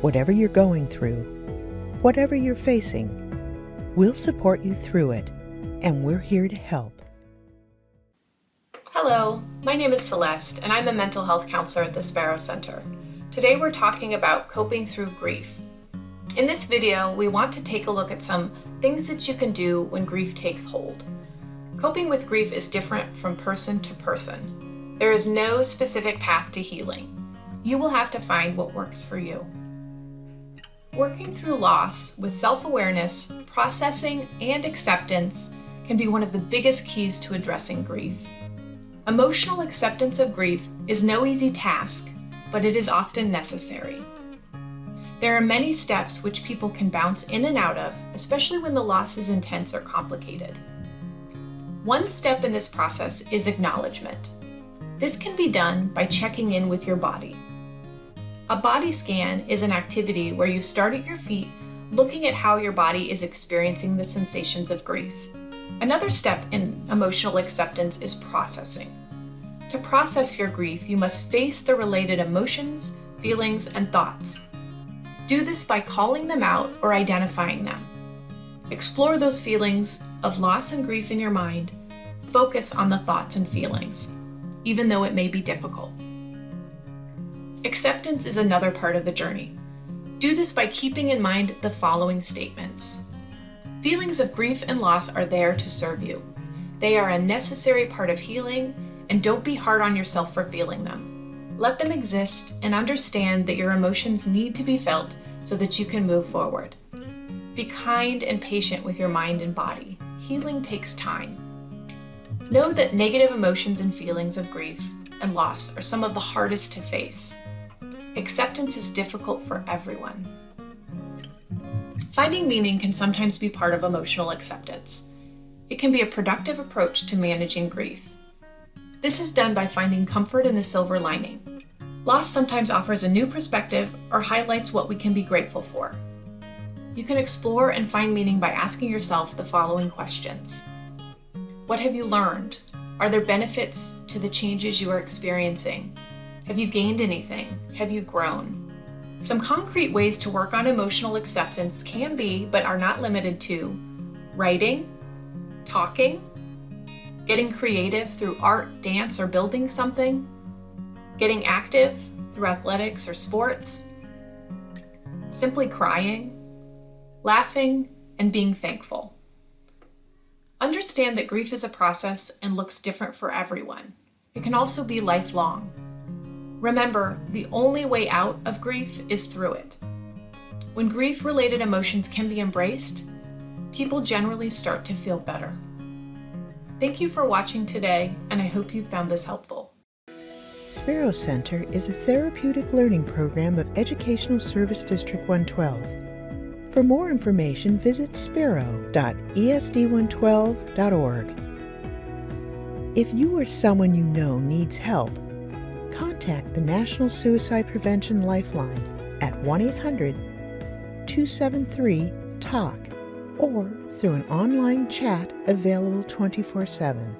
Whatever you're going through, whatever you're facing, we'll support you through it, and we're here to help. Hello, my name is Celeste, and I'm a mental health counselor at the Spero Center. Today we're talking about coping through grief. In this video, we want to take a look at some things that you can do when grief takes hold. Coping with grief is different from person to person. There is no specific path to healing. You will have to find what works for you. Working through loss with self-awareness, processing, and acceptance can be one of the biggest keys to addressing grief. Emotional acceptance of grief is no easy task, but it is often necessary. There are many steps which people can bounce in and out of, especially when the loss is intense or complicated. One step in this process is acknowledgement. This can be done by checking in with your body. A body scan is an activity where you start at your feet, looking at how your body is experiencing the sensations of grief. Another step in emotional acceptance is processing. To process your grief, you must face the related emotions, feelings, and thoughts. Do this by calling them out or identifying them. Explore those feelings of loss and grief in your mind. Focus on the thoughts and feelings, even though it may be difficult. Acceptance is another part of the journey. Do this by keeping in mind the following statements. Feelings of grief and loss are there to serve you. They are a necessary part of healing, and don't be hard on yourself for feeling them. Let them exist and understand that your emotions need to be felt so that you can move forward. Be kind and patient with your mind and body. Healing takes time. Know that negative emotions and feelings of grief and loss are some of the hardest to face. Acceptance is difficult for everyone. Finding meaning can sometimes be part of emotional acceptance. It can be a productive approach to managing grief. This is done by finding comfort in the silver lining. Loss sometimes offers a new perspective or highlights what we can be grateful for. You can explore and find meaning by asking yourself the following questions. What have you learned? Are there benefits to the changes you are experiencing? Have you gained anything? Have you grown? Some concrete ways to work on emotional acceptance can be, but are not limited to, writing, talking, getting creative through art, dance, or building something, getting active through athletics or sports, simply crying, laughing, and being thankful. Understand that grief is a process and looks different for everyone. It can also be lifelong. Remember, the only way out of grief is through it. When grief-related emotions can be embraced, people generally start to feel better. Thank you for watching today, and I hope you found this helpful. Spero Center is a therapeutic learning program of Educational Service District 112. For more information, visit spero.esd112.org. If you or someone you know needs help, contact the National Suicide Prevention Lifeline at 1-800-273-TALK or through an online chat available 24/7.